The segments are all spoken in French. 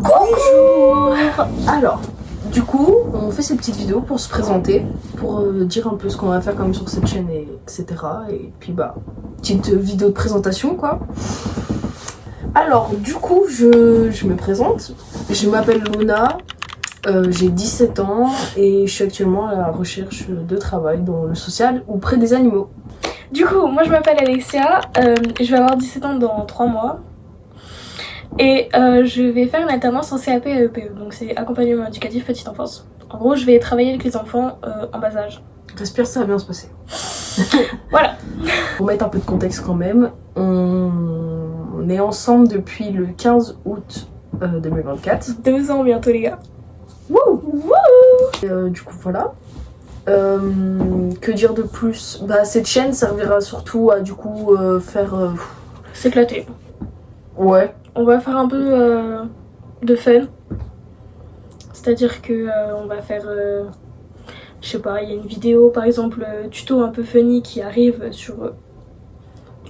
Bonjour. Alors, du coup, on fait ces petites vidéos pour se présenter, pour dire un peu ce qu'on va faire comme sur cette chaîne, etc. Et puis bah, petite vidéo de présentation quoi. Alors, du coup, je me présente. Je m'appelle Luna, j'ai 17 ans et je suis actuellement à la recherche de travail dans le social ou près des animaux. Du coup, moi je m'appelle Alexia, je vais avoir 17 ans dans 3 mois. Et je vais faire une alternance en CAP et EPE, donc c'est accompagnement éducatif petite enfance. En gros, je vais travailler avec les enfants en bas âge. J'espère que ça va bien se passer. Voilà. Pour mettre un peu de contexte quand même, on est ensemble depuis le 15 août 2024. 2 ans bientôt les gars. Wouh. Wouh. Du coup voilà. Que dire de plus? Bah cette chaîne servira surtout à du coup faire... S'éclater. Ouais. On va faire un peu de fun. C'est-à-dire que on va faire... je sais pas, il y a une vidéo par exemple tuto un peu funny qui arrive sur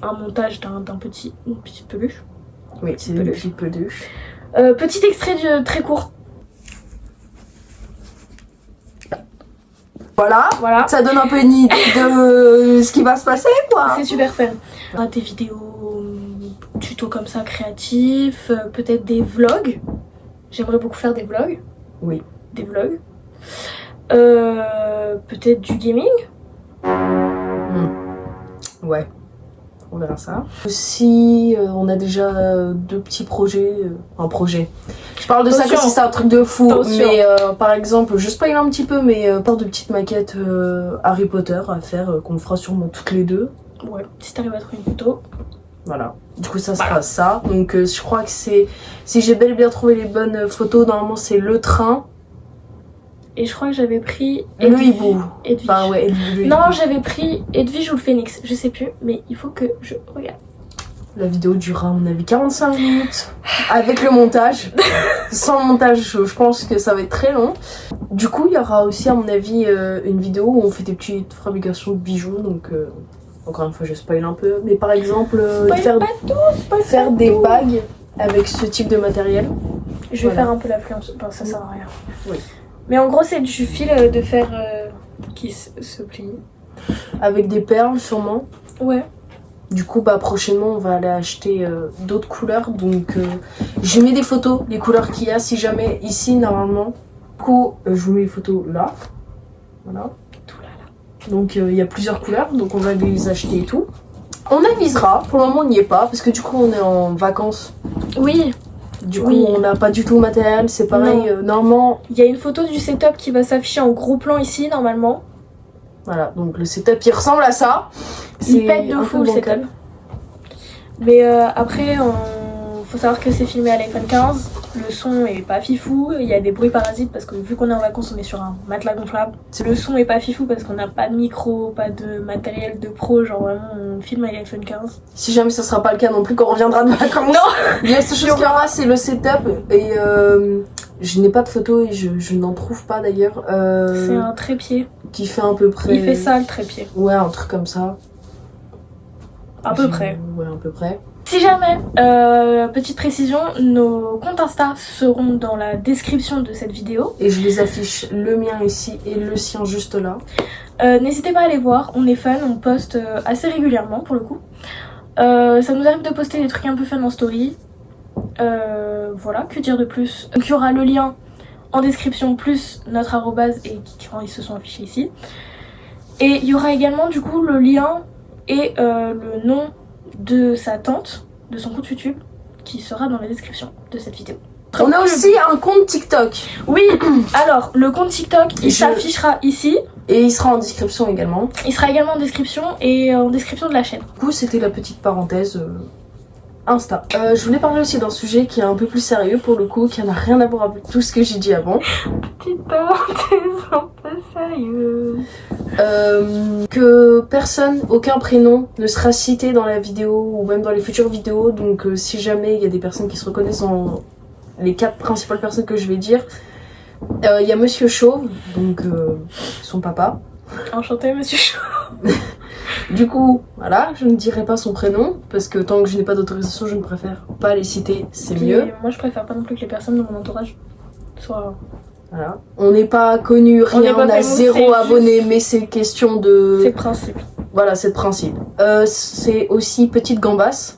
un montage une petite peluche. Oui, c'est une petite peluche. Petit extrait très court. Voilà, ça donne un peu une idée de ce qui va se passer quoi. C'est super fun. On a des vidéos tuto comme ça créatifs, peut-être des vlogs. J'aimerais beaucoup faire des vlogs. Oui. Des vlogs. Peut-être du gaming. Ouais, on verra ça. Aussi, on a déjà 2 petits projets. Un projet. Je parle de ça comme si c'était un truc de fou. Attention. Mais par exemple, je spoil un petit peu, mais part de petites maquettes Harry Potter à faire, qu'on fera sûrement toutes les deux. Ouais, si t'arrives à trouver une photo. Voilà. Du coup, ça sera ça. Donc, je crois que c'est... Si j'ai bel et bien trouvé les bonnes photos, normalement, c'est le train. Et je crois que j'avais pris... Le hibou. Edwige. Enfin, ouais, le Non, hibou. j'avais pris Edwige ou le phénix. Je sais plus, mais il faut que je regarde. La vidéo durera, à mon avis, 45 minutes. Avec le montage. Sans montage, je pense que ça va être très long. Du coup, il y aura aussi, à mon avis, une vidéo où on fait des petites fabrications de bijoux. Donc, encore une fois, je spoil un peu. Mais par exemple, faire des bagues avec ce type de matériel. Je vais faire un peu l'influence. Enfin, ça sert à rien. Oui. Mais en gros, c'est du fil de fer qui se plie. Avec des perles, sûrement. Ouais. Du coup, bah, prochainement, on va aller acheter d'autres couleurs. Donc, je mets des photos des couleurs qu'il y a. Si jamais, ici, normalement, du coup, je vous mets les photos là. Voilà. Tout là. Donc, il y a plusieurs couleurs. Donc, on va les acheter et tout. On avisera. Pour le moment, on n'y est pas. Parce que du coup, on est en vacances. Oui. Du coup, on n'a pas du tout le matériel. C'est pareil. Normalement, il y a une photo du setup qui va s'afficher en gros plan ici, normalement. voilà. Donc, le setup, il ressemble à ça. Il pète de fou le setup. Mais après, faut savoir que c'est filmé à l'iPhone 15. Le son est pas fifou. Il y a des bruits parasites parce que vu qu'on est en vacances, on est sur un matelas gonflable. Le son est pas fifou parce qu'on n'a pas de micro, pas de matériel de pro. Genre vraiment, on filme à l'iPhone 15. Si jamais ce sera pas le cas non plus quand on reviendra de vacances. Non. La seule chose qu'il y aura, c'est le setup. Et je n'ai pas de photo et je n'en trouve pas d'ailleurs. C'est un trépied. Qui fait à peu près... Il fait ça le trépied. Ouais, un truc comme ça. À peu près. Ouais, à peu près. Si jamais, petite précision, nos comptes Insta seront dans la description de cette vidéo. Et je les affiche, le mien ici et le sien juste là. N'hésitez pas à aller voir, on est fun, on poste assez régulièrement pour le coup. Ça nous arrive de poster des trucs un peu fun en story. Voilà, que dire de plus. Donc il y aura le lien en description plus notre arrobase et quand ils se sont affichés ici. Et il y aura également du coup le lien et le nom de sa tante, de son compte YouTube, qui sera dans la description de cette vidéo. On a aussi un compte TikTok. Oui, alors le compte TikTok, il s'affichera ici. Et il sera en description également. Il sera également en description et en description de la chaîne. Du coup, c'était la petite parenthèse Insta. Je voulais parler aussi d'un sujet qui est un peu plus sérieux pour le coup, qui n'a rien à voir avec tout ce que j'ai dit avant. Petite parenthèse un peu sérieuse. Que personne, aucun prénom ne sera cité dans la vidéo ou même dans les futures vidéos. Donc si jamais il y a des personnes qui se reconnaissent dans les 4 principales personnes que je vais dire, il y a Monsieur Chauve, donc son papa. Enchanté Monsieur Chauve. Du coup, voilà, je ne dirai pas son prénom parce que tant que je n'ai pas d'autorisation, je ne préfère pas les citer, c'est mieux. Et moi je préfère pas non plus que les personnes de mon entourage soient... Voilà. On n'est pas connu, rien, pas on a famous, 0 abonnés, mais c'est question de... C'est le principe. Voilà, c'est le principe. C'est aussi Petite Gambasse,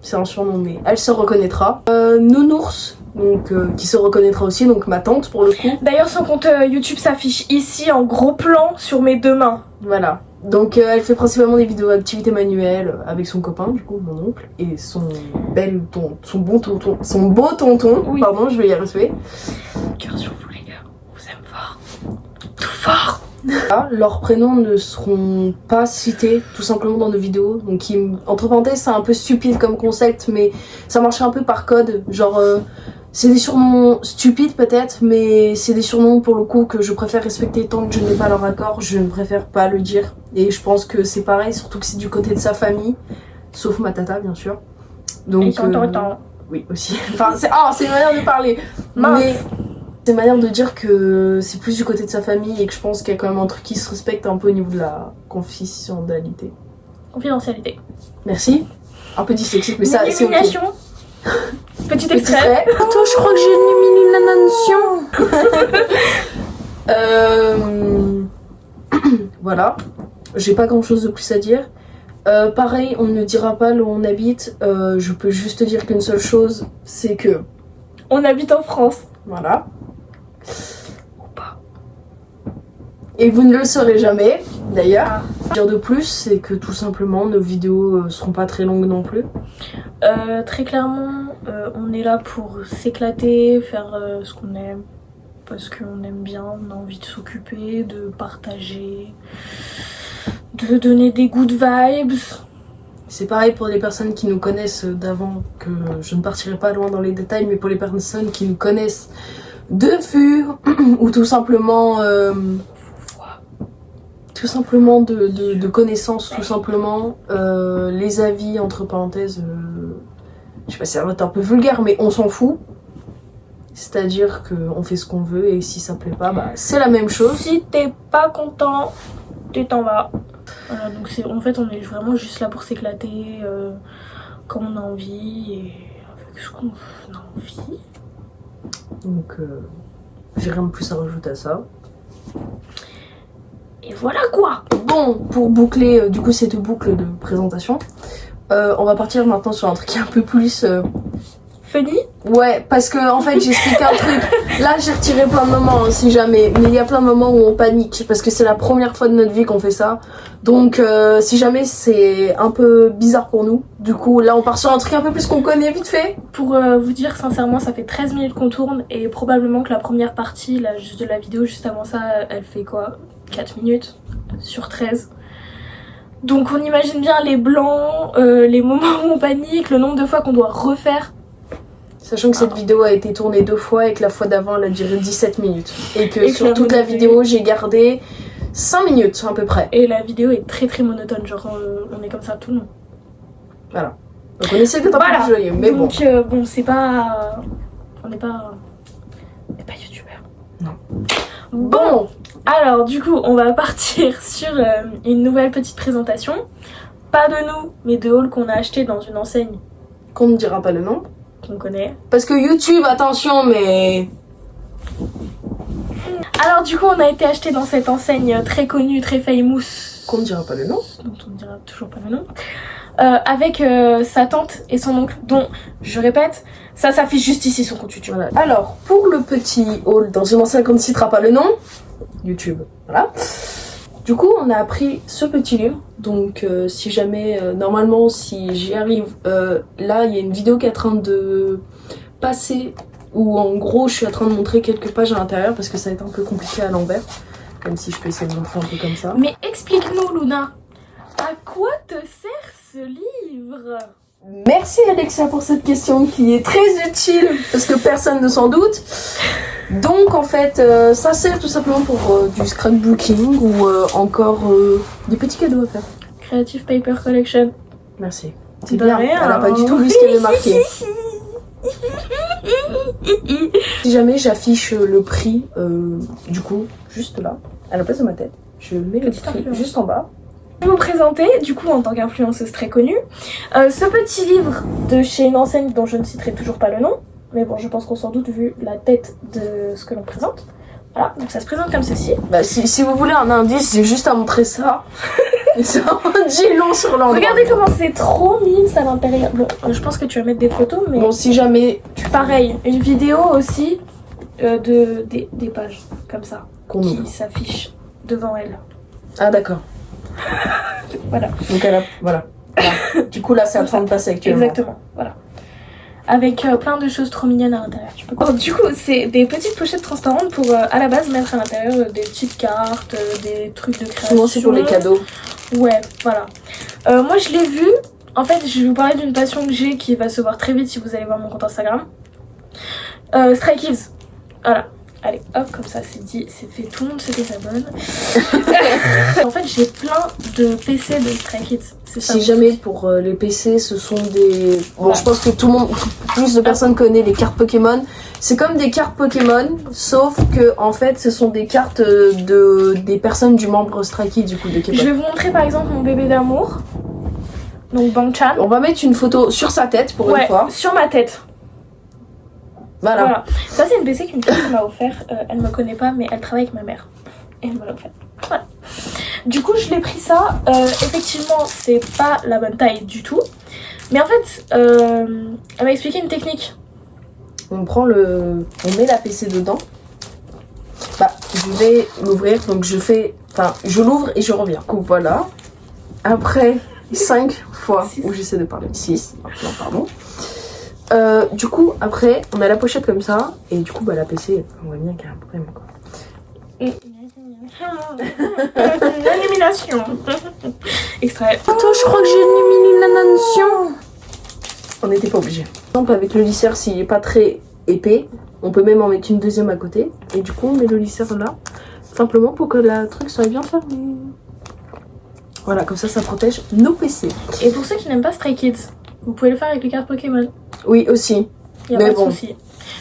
c'est un surnom, mais elle se reconnaîtra. Nounours, donc, qui se reconnaîtra aussi, donc ma tante pour le coup. D'ailleurs son compte YouTube s'affiche ici en gros plan sur mes 2 mains. Voilà. Donc elle fait principalement des vidéos d'activités manuelles avec son copain, du coup mon oncle, et son beau tonton, Oui. pardon, je vais y arriver. Cœur sur vous les gars, on vous aime fort. Tout fort. Ah, leurs prénoms ne seront pas cités tout simplement dans nos vidéos. Donc entre parenthèses, c'est un peu stupide comme concept, mais ça marche un peu par code. Genre c'est des surnoms stupides peut-être, mais c'est des surnoms pour le coup que je préfère respecter tant que je n'ai pas leur accord. Je ne préfère pas le dire. Et je pense que c'est pareil, surtout que c'est du côté de sa famille, sauf ma tata bien sûr. Donc Ils sont autant. oui aussi. Enfin c'est une manière de parler. Mince. Mais c'est une manière de dire que c'est plus du côté de sa famille et que je pense qu'il y a quand même un truc qui se respecte un peu au niveau de la confidentialité. Confidentialité. Merci. Un peu dyslexique, mais ça c'est ok. Élimination. Petit extrait. Extrait. Attends, je crois que j'ai une élimination. Voilà. J'ai pas grand chose de plus à dire. Pareil, on ne dira pas là où on habite. Je peux juste dire qu'une seule chose, c'est que... On habite en France. Voilà. Ou pas. Et vous ne le saurez jamais, d'ailleurs. Dire de plus, c'est que tout simplement, nos vidéos seront pas très longues non plus. Très clairement, on est là pour s'éclater, faire ce qu'on aime. Parce qu'on aime bien, on a envie de s'occuper, de partager, de donner des good vibes. C'est pareil pour les personnes qui nous connaissent d'avant, que je ne partirai pas loin dans les détails, mais pour les personnes qui nous connaissent de vue, ou tout simplement de connaissances, tout simplement, les avis, entre parenthèses, je sais pas si ça va être un peu vulgaire, mais on s'en fout. C'est-à-dire qu'on fait ce qu'on veut, et si ça plaît pas, bah c'est la même chose. Si t'es pas content, tu t'en vas. Voilà, donc en fait on est vraiment juste là pour s'éclater quand on a envie et avec ce qu'on a envie. Donc j'ai rien de plus à rajouter à ça. Et voilà quoi. Bon, pour boucler du coup cette boucle de présentation, on va partir maintenant sur un truc un peu plus... Funny. Ouais, parce que en fait j'explique un truc. Là j'ai retiré plein de moments hein, si jamais, mais il y a plein de moments où on panique parce que c'est la première fois de notre vie qu'on fait ça. Donc si jamais c'est un peu bizarre pour nous, du coup là on part sur un truc un peu plus qu'on connaît vite fait. Pour vous dire sincèrement, ça fait 13 minutes qu'on tourne et probablement que la première partie là, juste de la vidéo juste avant ça, elle fait quoi, 4 minutes sur 13. Donc on imagine bien les blancs, les moments où on panique, le nombre de fois qu'on doit refaire. Sachant que cette vidéo a été tournée 2 fois et que la fois d'avant elle a duré 17 minutes. Et que sur la toute la monétisée. vidéo j'ai gardé 5 minutes à peu près. Et la vidéo est très très monotone, genre on est comme ça tout le long. Voilà. Donc on essaie d'être un peu plus joyeux, mais bon. Donc bon, c'est pas... On n'est pas youtubeur. Non. Bon, alors du coup, on va partir sur une nouvelle petite présentation. Pas de nous, mais de haul qu'on a acheté dans une enseigne Qu'on ne dira pas le nom. qu'on connaît. Parce que YouTube, attention, mais... Alors du coup, on a été acheté dans cette enseigne très connue, très famous, Qu'on ne dira pas le nom. dont on ne dira toujours pas le nom, avec sa tante et son oncle, dont, je répète, ça s'affiche juste ici son compte YouTube. Voilà. Alors, pour le petit haul dans une enseigne qu'on ne citera pas le nom, YouTube, voilà. Du coup, on a appris ce petit livre. Donc, si jamais, normalement, si j'y arrive, là, il y a une vidéo qui est en train de passer où, en gros, je suis en train de montrer quelques pages à l'intérieur parce que ça va être un peu compliqué à l'envers. Même si je peux essayer de montrer un peu comme ça. Mais explique-nous, Luna, à quoi te sert ce livre? Merci Alexa pour cette question qui est très utile parce que personne ne s'en doute. Donc en fait ça sert tout simplement pour du scrapbooking ou encore des petits cadeaux à faire. Creative Paper Collection. Merci. C'est De bien, rien. elle a pas du tout vu ce qu'elle avait marqué. Si jamais j'affiche le prix du coup juste là, à la place de ma tête, je mets le Petite prix influence. juste en bas. Je vais vous présenter, du coup en tant qu'influenceuse très connue, ce petit livre de chez une enseigne dont je ne citerai toujours pas le nom, mais bon je pense qu'on s'en doute vu la tête de ce que l'on présente. Voilà, donc ça se présente comme ceci. Bah si vous voulez un indice, j'ai juste à montrer ça. Et ça en dit long sur l'endroit. Regardez comment c'est trop mime à l'intérieur. Bon, je pense que tu vas mettre des photos, mais... Bon, si jamais... Pareil, une vidéo aussi des pages, comme ça, qui s'affichent devant elle. Ah d'accord. Voilà. Donc elle a... Voilà. Du coup là c'est en train de passer actuellement. Exactement, voilà. Avec plein de choses trop mignonnes à l'intérieur. Du coup, c'est des petites pochettes transparentes pour à la base mettre à l'intérieur des petites cartes, des trucs de création. Souvent c'est pour les cadeaux. Ouais, voilà. Moi je l'ai vu. En fait, je vais vous parler d'une passion que j'ai qui va se voir très vite si vous allez voir mon compte Instagram. Stray Kids. Voilà. Allez, hop, comme ça c'est dit, c'est fait, tout le monde se désabonne. En fait, j'ai plein de PC de Stray Kids. Si jamais pour les PC, ce sont des... Bon, je pense que tout le monde, plus de personnes connaissent les cartes Pokémon. C'est comme des cartes Pokémon, sauf que en fait, ce sont des cartes des personnes du membre Stray Kids, du coup, de K-pop. Je vais vous montrer par exemple mon bébé d'amour. Donc Bang-chan. On va mettre une photo sur sa tête pour une fois. Sur ma tête. Voilà. Ça c'est une PC qu'une fille m'a offert. Elle me connaît pas mais elle travaille avec ma mère. Et elle me l'a offert. Voilà. Du coup je l'ai pris ça. Effectivement c'est pas la bonne taille du tout. Mais en fait elle m'a expliqué une technique. On met la PC dedans. Bah je vais l'ouvrir. Donc je l'ouvre et je reviens. Donc voilà. Après 5 fois où j'essaie de parler. 6. Non, pardon. Du coup, après, on a la pochette comme ça, et du coup, bah, la PC, on voit bien qu'il y a un problème, quoi. Une élimination. Extrait. Attends, je crois que j'ai une élimination. On n'était pas obligé. Par exemple, avec le lisseur, s'il n'est pas très épais, on peut même en mettre une deuxième à côté, et du coup, on met le lisseur là, simplement pour que la truc soit bien fermée. Voilà, comme ça, ça protège nos PC. Et pour ceux qui n'aiment pas Stray Kids, vous pouvez le faire avec les cartes Pokémon. Oui, aussi. Y a pas de souci.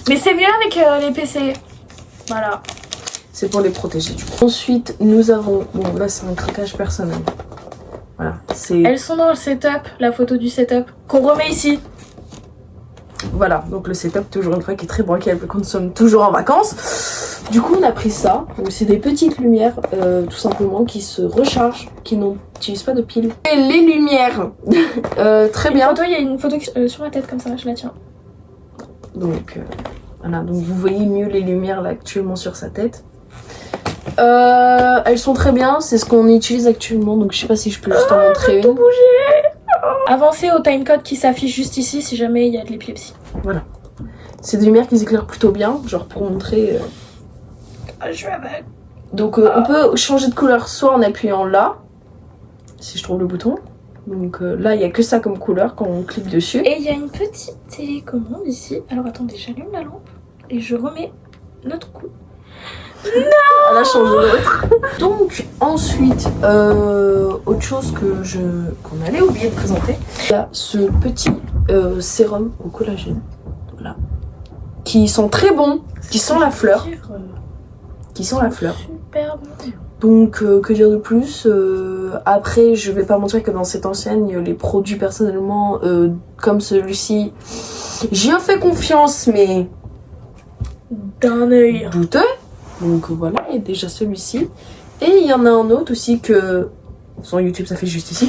Mais c'est mieux avec les PC. Voilà. C'est pour les protéger du coup. Ensuite, nous avons... Bon, là, c'est un craquage personnel. Voilà, c'est... Elles sont dans le setup, la photo du setup, qu'on remet ici. Voilà, donc le setup, toujours une fois, qui est très bancal, vu qu'on sommes toujours en vacances. Du coup, on a pris ça. Donc, c'est des petites lumières, tout simplement, qui se rechargent, qui n'utilisent pas de piles. Et les lumières, très bien. Il y a une photo sur ma tête, comme ça, je la tiens. Donc, voilà, donc vous voyez mieux les lumières, là, actuellement, sur sa tête. Elles sont très bien, c'est ce qu'on utilise actuellement, donc je sais pas si je peux juste en montrer une. Tout bouger. Avancez au timecode qui s'affiche juste ici si jamais il y a de l'épilepsie. Voilà. C'est des lumières qui éclairent plutôt bien, genre pour montrer... Je vais avec. Donc on peut changer de couleur soit en appuyant là, si je trouve le bouton. Donc là il n'y a que ça comme couleur quand on clique dessus. Et il y a une petite télécommande ici. Alors attendez, j'allume la lampe et je remets notre coup. Non, elle a changé l'autre. Donc ensuite, autre chose qu'on allait oublier de présenter, il y a ce petit sérum au collagène, voilà, qui sont très bons, qui sent la fleur, Super bon. Donc que dire de plus, après je vais pas montrer que dans cette enseigne les produits personnellement comme celui-ci, j'y ai fait confiance mais d'un œil douteux. Donc voilà, il y a déjà celui-ci. Et il y en a un autre aussi que, sur YouTube ça fait juste ici,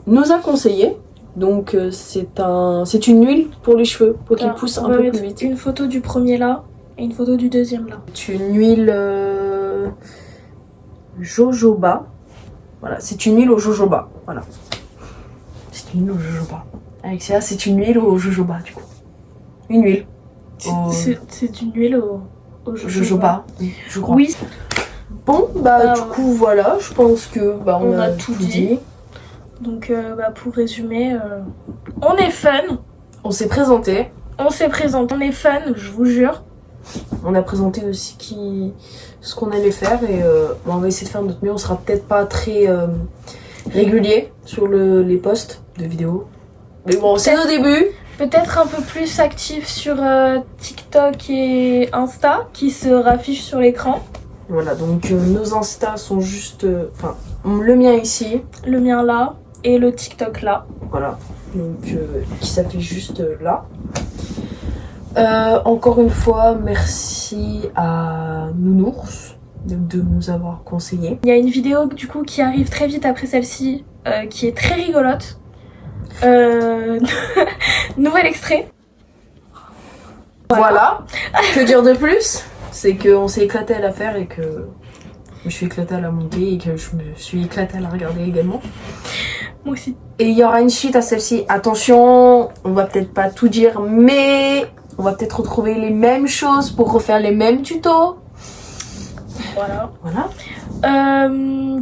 nous a conseillé. Donc c'est une huile pour les cheveux, pour qu'ils poussent un peu plus vite. Une photo du premier là, et une photo du deuxième là. C'est une huile jojoba. Voilà, c'est une huile au jojoba. Voilà. C'est une huile au jojoba. Alexia, c'est une huile au jojoba du coup. Une huile. C'est une huile au jojoba, je crois. Oui. Bon, bah du coup voilà, je pense que on a tout dit. Donc pour résumer, on est fun. On s'est présenté. On est fun, je vous jure. On a présenté aussi ce qu'on allait faire et on va essayer de faire notre mieux. On sera peut-être pas très régulier sur les posts de vidéos. Mais bon, c'est nos débuts. Peut-être un peu plus actif sur TikTok et Insta qui se raffichent sur l'écran. Voilà, donc nos Insta sont juste... Enfin, le mien ici. Le mien là et le TikTok là. Voilà, donc qui s'affiche juste là. Encore une fois, merci à Nounours de nous avoir conseillé. Il y a une vidéo du coup qui arrive très vite après celle-ci qui est très rigolote. Nouvel extrait. Voilà. Que dire de plus? C'est qu'on s'est éclaté à la faire et que je me suis éclatée à la monter et que je me suis éclatée à la regarder également. Moi aussi. Et il y aura une suite à celle-ci. Attention, on va peut-être pas tout dire, mais on va peut-être retrouver les mêmes choses pour refaire les mêmes tutos. Voilà. Voilà.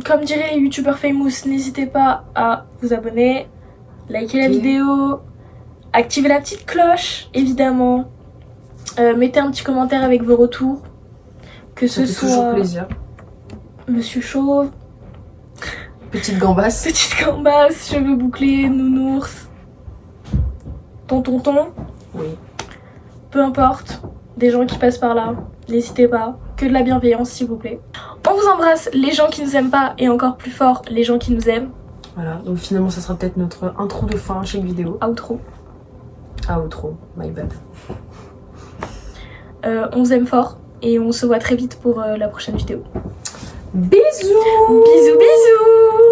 Comme dirait les youtubeurs famous, n'hésitez pas à vous abonner, liker la vidéo, activer la petite cloche, évidemment. Mettez un petit commentaire avec vos retours. Que Ça ce fait soit toujours plaisir. Monsieur Chauve, Petite gambasse. Petite Gambasse, cheveux bouclés, Nounours, Tonton, Oui. peu importe, des gens qui passent par là, n'hésitez pas, que de la bienveillance s'il vous plaît. On vous embrasse les gens qui nous aiment pas et encore plus fort les gens qui nous aiment. Voilà, donc finalement ça sera peut-être notre intro de fin à chaque vidéo. Outro. Outro, my bad. On vous aime fort et on se voit très vite pour la prochaine vidéo. Bisous. Bisous bisous.